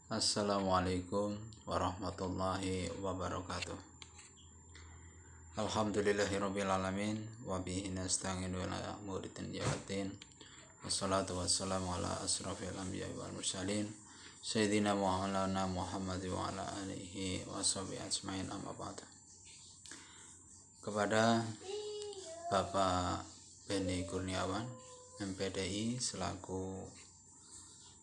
Assalamualaikum warahmatullahi wabarakatuh. Alhamdulillahirrabbilalamin. Wabihi nasta'inu ala umuri dunya waddin. Wassalatu wassalamu ala asrafil anbiya wal mursalin Sayyidina Maulana Muhammad wa ala alihi wa sahbihi ajma'in, amma ba'du. Kepada Bapak Beni Kurniawan MPDI selaku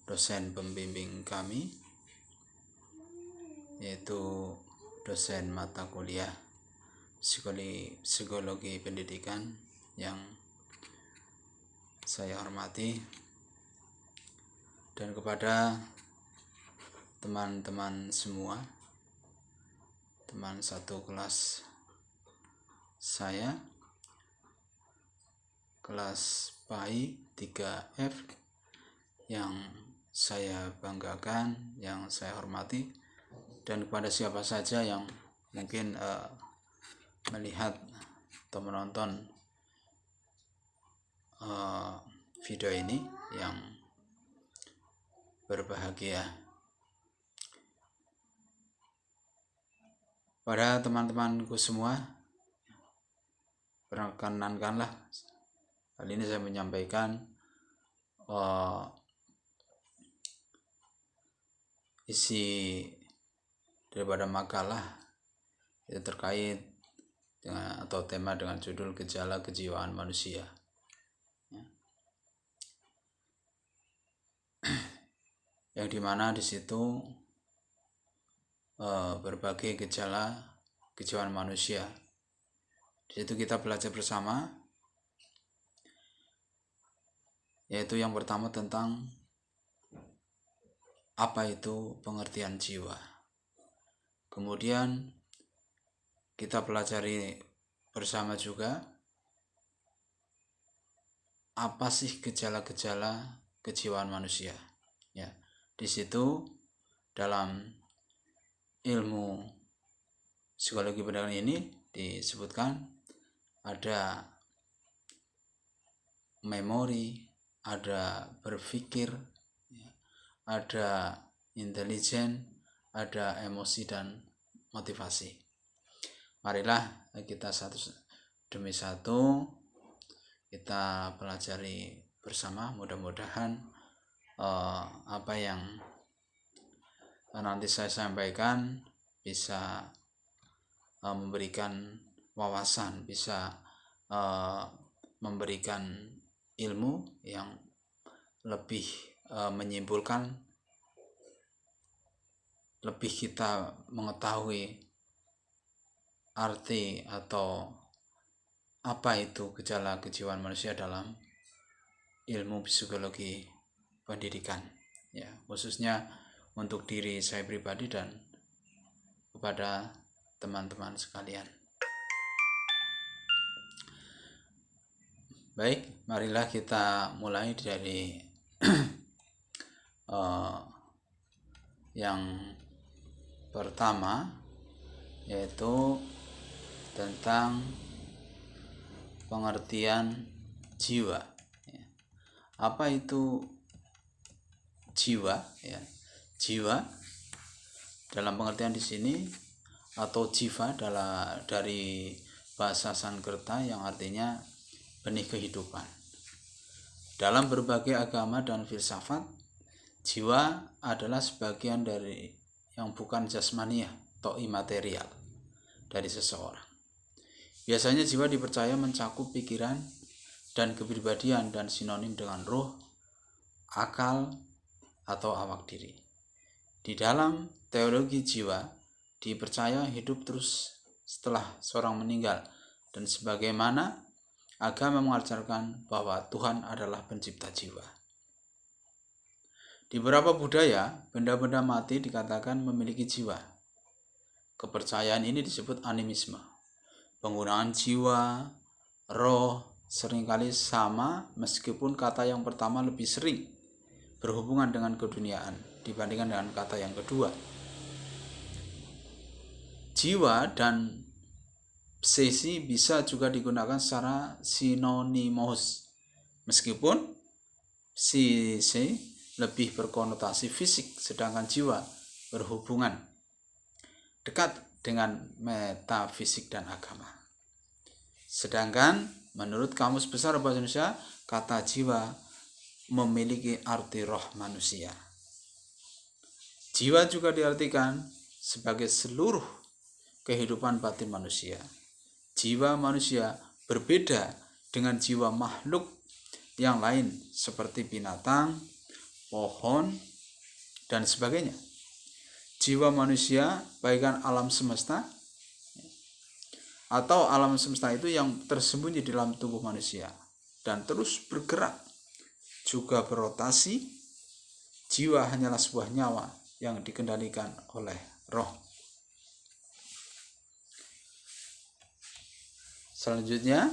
dosen pembimbing kami, yaitu dosen mata kuliah psikologi pendidikan yang saya hormati, dan kepada teman-teman semua, teman satu kelas saya, kelas PAI 3F, yang saya banggakan, yang saya hormati, dan kepada siapa saja yang mungkin melihat atau menonton video ini yang berbahagia. Pada teman-temanku semua, perkenankanlah kali ini saya menyampaikan isi daripada makalah itu terkait dengan atau tema dengan judul gejala kejiwaan manusia. Yang dimana di situ berbagai gejala kejiwaan manusia. Di situ kita belajar bersama, yaitu yang pertama tentang apa itu pengertian jiwa. Kemudian kita pelajari bersama juga apa sih gejala-gejala kejiwaan manusia. Ya, di situ dalam ilmu psikologi pendidikan ini disebutkan ada memori, ada berpikir, ada intelijen, ada emosi dan motivasi. Marilah kita satu demi satu kita pelajari bersama. Mudah-mudahan apa yang nanti saya sampaikan bisa memberikan wawasan, bisa memberikan ilmu yang lebih menyimpulkan, lebih kita mengetahui arti atau apa itu gejala kejiwaan manusia dalam ilmu psikologi pendidikan, ya, khususnya untuk diri saya pribadi dan kepada teman-teman sekalian. Baik, marilah kita mulai dari yang pertama, yaitu tentang pengertian jiwa. Apa itu jiwa? Ya, jiwa dalam pengertian di sini atau jiva dari bahasa Sanskerta yang artinya benih kehidupan. Dalam berbagai agama dan filsafat, jiwa adalah sebagian dari yang bukan jasmaniah atau imaterial dari seseorang. Biasanya jiwa dipercaya mencakup pikiran dan kepribadian dan sinonim dengan roh, akal, atau awak diri. Di dalam teologi jiwa dipercaya hidup terus setelah seorang meninggal, dan sebagaimana agama mengajarkan bahwa Tuhan adalah pencipta jiwa. Di beberapa budaya, benda-benda mati dikatakan memiliki jiwa. Kepercayaan ini disebut animisme. Penggunaan jiwa, roh seringkali sama, meskipun kata yang pertama lebih sering berhubungan dengan keduniaan dibandingkan dengan kata yang kedua. Jiwa dan psesi bisa juga digunakan secara sinonimus, meskipun psisi lebih berkonotasi fisik, sedangkan jiwa berhubungan dekat dengan metafisik dan agama. Sedangkan menurut Kamus Besar Bahasa Indonesia, kata jiwa memiliki arti roh manusia. Jiwa juga diartikan sebagai seluruh kehidupan batin manusia. Jiwa manusia berbeda dengan jiwa makhluk yang lain seperti binatang, pohon, dan sebagainya. Jiwa manusia bagaikan alam semesta, atau alam semesta itu yang tersembunyi di dalam tubuh manusia dan terus bergerak, juga berotasi. Jiwa hanyalah sebuah nyawa yang dikendalikan oleh roh. Selanjutnya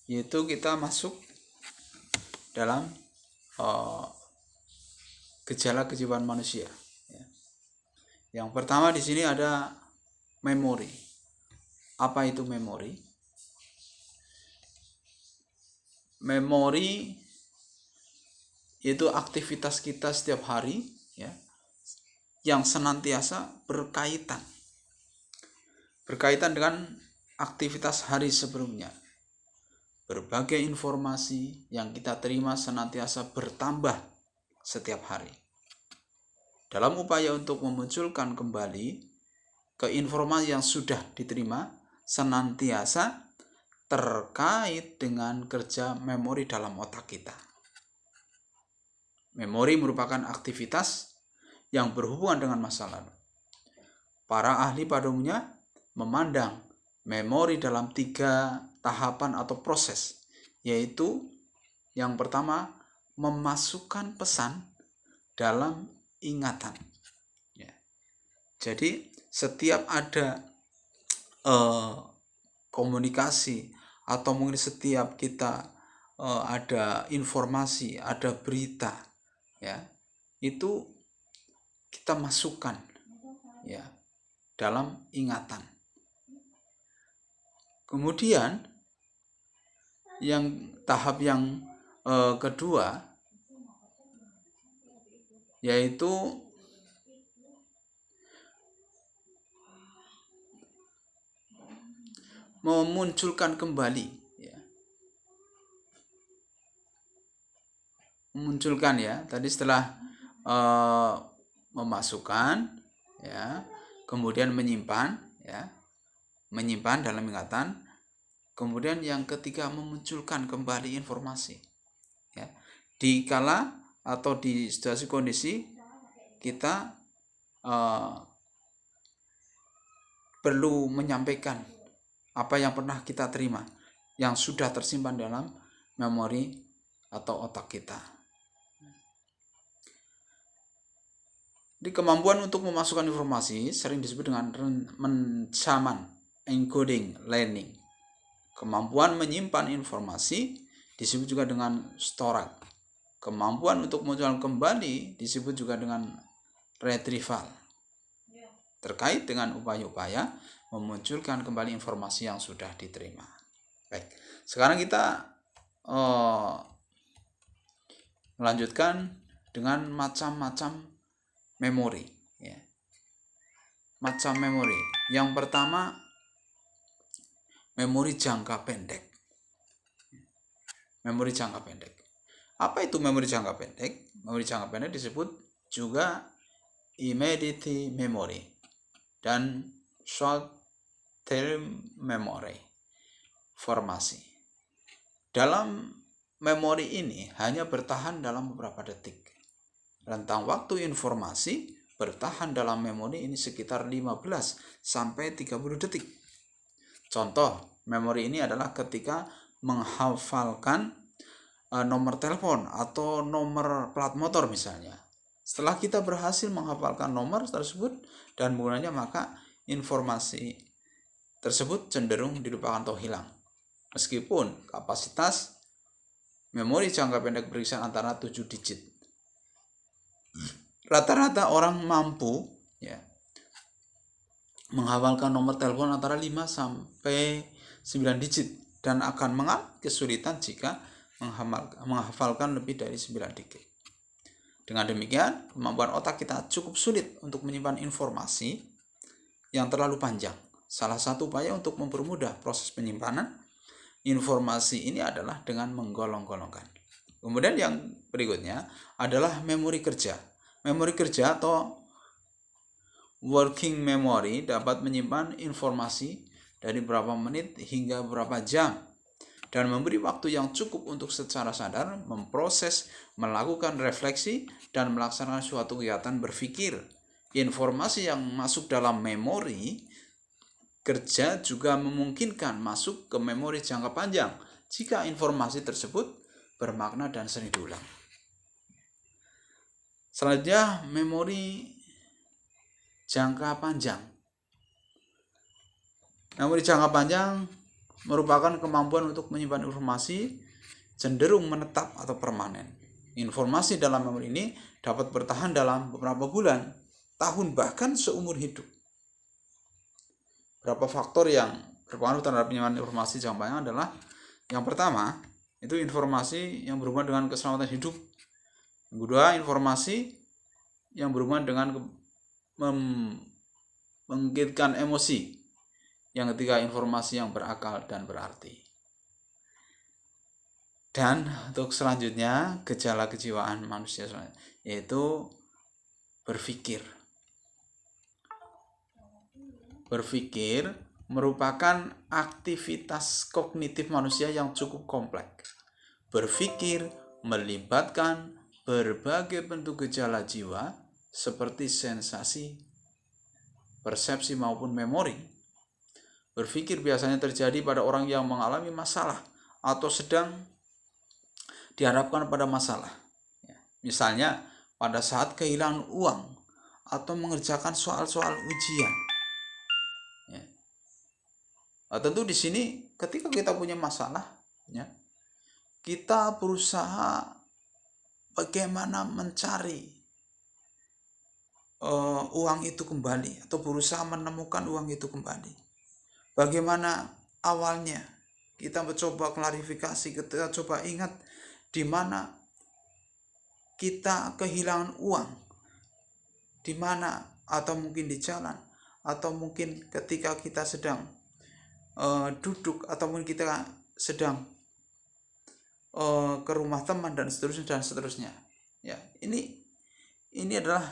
yaitu kita masuk dalam gejala kejiwaan manusia. Yang pertama di sini ada memori. Apa itu memori? Memori itu aktivitas kita setiap hari, ya, yang senantiasa berkaitan dengan aktivitas hari sebelumnya. Berbagai informasi yang kita terima senantiasa bertambah setiap hari. Dalam upaya untuk memunculkan kembali ke informasi yang sudah diterima, senantiasa terkait dengan kerja memori dalam otak kita. Memori merupakan aktivitas yang berhubungan dengan masa lalu. Para ahli pada umumnya memandang memori dalam 3 tahapan atau proses, yaitu yang pertama, memasukkan pesan dalam ingatan. Ya. Jadi setiap ada komunikasi atau mungkin setiap kita ada informasi, ada berita, ya, itu kita masukkan, ya, dalam ingatan. Kemudian yang tahap yang kedua yaitu memunculkan kembali, ya. Memunculkan, ya. Tadi setelah memasukkan, ya, kemudian menyimpan, ya. Menyimpan dalam ingatan. Kemudian yang ketiga, memunculkan kembali informasi, ya. Di kala atau di situasi kondisi kita perlu menyampaikan apa yang pernah kita terima, yang sudah tersimpan dalam memori atau otak kita. Di kemampuan untuk memasukkan informasi sering disebut dengan rencaman, encoding, learning. Kemampuan menyimpan informasi disebut juga dengan storage. Kemampuan untuk memunculkan kembali disebut juga dengan retrieval. Terkait dengan upaya-upaya memunculkan kembali informasi yang sudah diterima. Baik, sekarang kita melanjutkan dengan macam-macam memori, ya. Macam memori. Yang pertama, memori jangka pendek. Memori jangka pendek. Apa itu memori jangka pendek? Memori jangka pendek disebut juga immediate memory dan short term memory formasi. Dalam memori ini hanya bertahan dalam beberapa detik. Rentang waktu informasi bertahan dalam memori ini sekitar 15 sampai 30 detik. Contoh memori ini adalah ketika menghafalkan nomor telepon atau nomor plat motor misalnya. Setelah kita berhasil menghafalkan nomor tersebut dan menggunakannya, maka informasi tersebut cenderung dilupakan atau hilang. Meskipun kapasitas memori jangka pendek berkisar antara 7 digit. Rata-rata orang mampu, ya, menghafalkan nomor telepon antara 5 sampai 9 digit dan akan mengalami kesulitan jika menghafalkan lebih dari 9 digit. Dengan demikian, kemampuan otak kita cukup sulit untuk menyimpan informasi yang terlalu panjang. Salah satu upaya untuk mempermudah proses penyimpanan informasi ini adalah dengan menggolong-golongkan. Kemudian yang berikutnya adalah memori kerja. Memori kerja atau working memory dapat menyimpan informasi dari beberapa menit hingga beberapa jam dan memberi waktu yang cukup untuk secara sadar memproses, melakukan refleksi, dan melaksanakan suatu kegiatan berpikir. Informasi yang masuk dalam memori kerja juga memungkinkan masuk ke memori jangka panjang jika informasi tersebut bermakna dan sering diulang. Selanjutnya, memori jangka panjang. Memori jangka panjang merupakan kemampuan untuk menyimpan informasi cenderung menetap atau permanen. Informasi dalam memori ini dapat bertahan dalam beberapa bulan, tahun, bahkan seumur hidup. Beberapa faktor yang berpengaruh terhadap penyimpanan informasi jangka panjang adalah yang pertama, itu informasi yang berhubungan dengan keselamatan hidup. Yang kedua, informasi yang berhubungan dengan membangkitkan emosi. Yang ketiga, informasi yang berakal dan berarti. Dan untuk selanjutnya, gejala kejiwaan manusia yaitu berpikir. Berpikir merupakan aktivitas kognitif manusia yang cukup kompleks. Berpikir melibatkan berbagai bentuk gejala jiwa seperti sensasi, persepsi maupun memori. Berpikir biasanya terjadi pada orang yang mengalami masalah atau sedang dihadapkan pada masalah. Misalnya pada saat kehilangan uang atau mengerjakan soal-soal ujian. Tentu di sini ketika kita punya masalah, kita berusaha bagaimana mencari uang itu kembali atau berusaha menemukan uang itu kembali. Bagaimana awalnya, kita mencoba klarifikasi, kita coba ingat di mana kita kehilangan uang, di mana, atau mungkin di jalan, atau mungkin ketika kita sedang duduk, atau mungkin kita sedang ke rumah teman dan seterusnya. Ya, ini adalah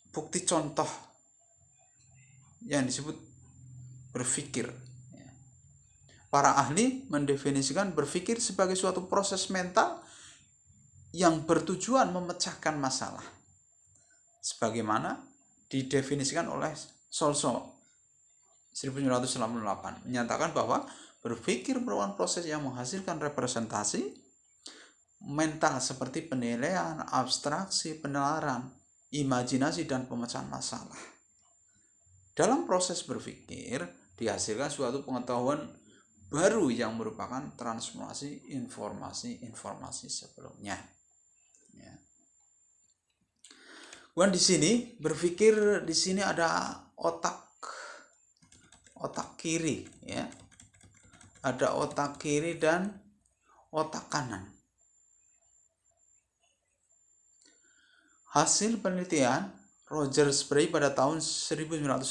bukti contoh yang disebut berpikir. Para ahli mendefinisikan berpikir sebagai suatu proses mental yang bertujuan memecahkan masalah, sebagaimana didefinisikan oleh Solso 1998, menyatakan bahwa berpikir merupakan proses yang menghasilkan representasi mental seperti penilaian, abstraksi, penalaran, imajinasi, dan pemecahan masalah. Dalam proses berpikir dihasilkan suatu pengetahuan baru yang merupakan transformasi informasi sebelumnya. Dan di sini berpikir, di sini ada otak kiri, ya. Ada otak kiri dan otak kanan. Hasil penelitian Roger Sperry pada tahun 1960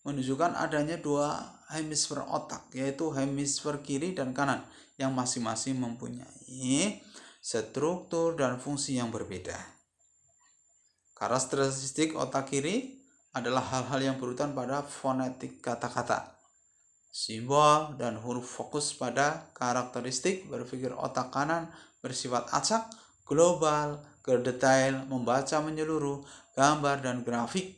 menunjukkan adanya dua hemisfer otak, yaitu hemisfer kiri dan kanan, yang masing-masing mempunyai struktur dan fungsi yang berbeda. Karakteristik otak kiri adalah hal-hal yang berurutan pada fonetik kata-kata, simbol, dan huruf. Fokus pada karakteristik berpikir otak kanan bersifat acak, global, ke detail, membaca menyeluruh, gambar dan grafik,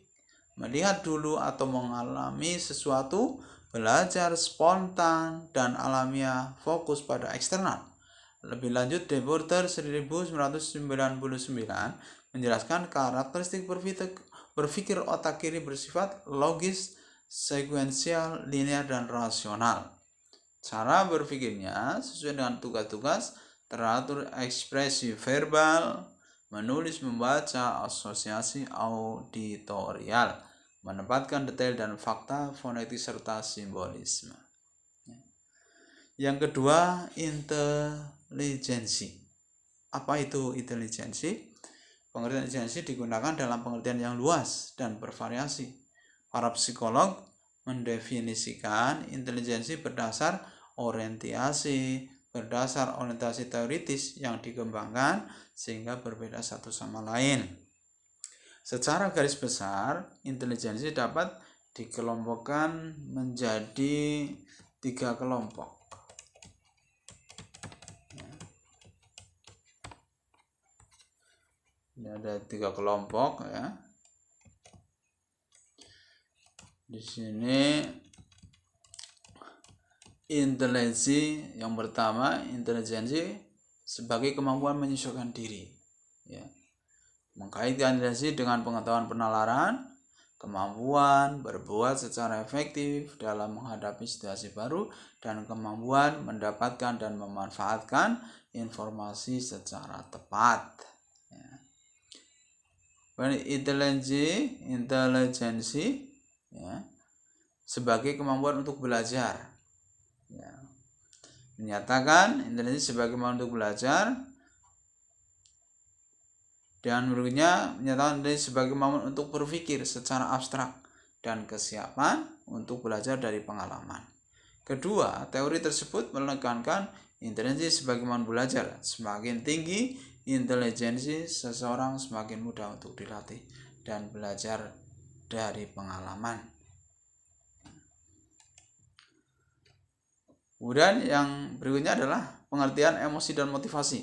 melihat dulu atau mengalami sesuatu, belajar spontan dan alamiah, fokus pada eksternal. Lebih lanjut, De Boerter 1999 menjelaskan karakteristik berpikir otak kiri bersifat logis, sekuensial, linear, dan rasional. Cara berpikirnya sesuai dengan tugas-tugas teratur, ekspresi verbal, menulis, membaca, asosiasi auditorial, menempatkan detail dan fakta fonetik serta simbolisme. Yang kedua, intelijensi. Apa itu intelijensi? Pengertian intelijensi digunakan dalam pengertian yang luas dan bervariasi. Para psikolog mendefinisikan intelijensi berdasar orientasi teoritis yang dikembangkan sehingga berbeda satu sama lain. Secara garis besar, intelijensi dapat dikelompokkan menjadi 3 kelompok. Ini ada 3 kelompok ya. Di sini intelijensi yang pertama, intelijensi sebagai kemampuan menyesuaikan diri ya. Mengkaitkan intelijensi dengan pengetahuan penalaran, kemampuan berbuat secara efektif dalam menghadapi situasi baru, dan kemampuan mendapatkan dan memanfaatkan informasi secara tepat. Intelijensi ya, sebagai kemampuan untuk belajar ya. Menyatakan intelijensi sebagai kemampuan untuk belajar, dan berikutnya menyatakan intelijensi sebagai kemampuan untuk berpikir secara abstrak dan kesiapan untuk belajar dari pengalaman. Kedua, teori tersebut menekankan intelijensi sebagai kemampuan belajar. Semakin tinggi intelijensi seseorang, semakin mudah untuk dilatih dan belajar dari pengalaman. Kemudian yang berikutnya adalah pengertian emosi dan motivasi.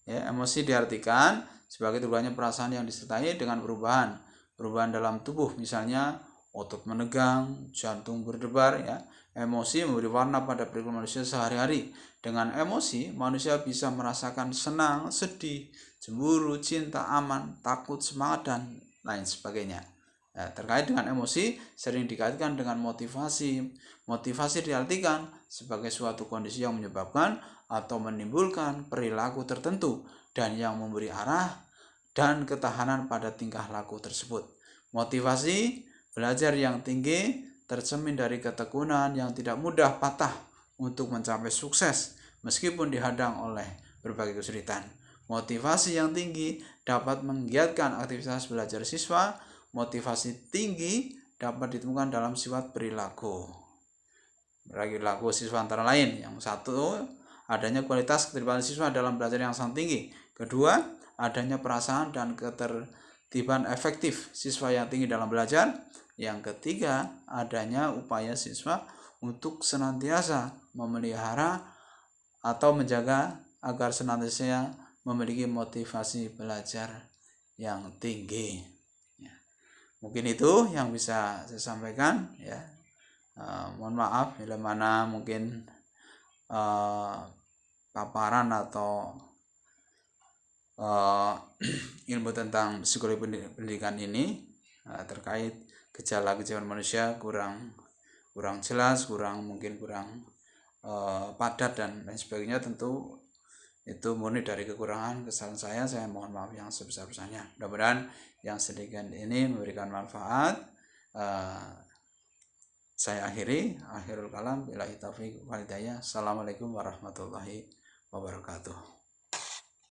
Ya, emosi diartikan sebagai terubahannya perasaan yang disertai dengan perubahan dalam tubuh, misalnya otot menegang, jantung berdebar ya. Emosi memberi warna pada perilaku manusia sehari-hari. Dengan emosi, manusia bisa merasakan senang, sedih, cemburu, cinta, aman, takut, semangat, dan lain sebagainya. Ya, terkait dengan emosi sering dikaitkan dengan motivasi. Motivasi diartikan sebagai suatu kondisi yang menyebabkan atau menimbulkan perilaku tertentu dan yang memberi arah dan ketahanan pada tingkah laku tersebut. Motivasi belajar yang tinggi tercermin dari ketekunan yang tidak mudah patah untuk mencapai sukses meskipun dihadang oleh berbagai kesulitan. Motivasi yang tinggi dapat menggiatkan aktivitas belajar siswa. Motivasi tinggi dapat ditemukan dalam sifat perilaku siswa antara lain. Yang satu, adanya kualitas keterlibatan siswa dalam belajar yang sangat tinggi. Kedua, adanya perasaan dan ketertiban efektif siswa yang tinggi dalam belajar. Yang ketiga, adanya upaya siswa untuk senantiasa memelihara atau menjaga agar senantiasa memiliki motivasi belajar yang tinggi. Ya. Mungkin itu yang bisa saya sampaikan ya. Mohon maaf bila mana mungkin paparan atau ilmu tentang psikologi pendidikan ini terkait gejala-gejala manusia kurang jelas, kurang padat dan lain sebagainya. Tentu itu murni dari kekurangan, kesalahan saya mohon maaf yang sebesar-besarnya. Mudah-mudahan yang sedikit ini memberikan manfaat. Saya akhirul kalam, billahi taufiq wal hidayah. Assalamualaikum warahmatullahi wabarakatuh.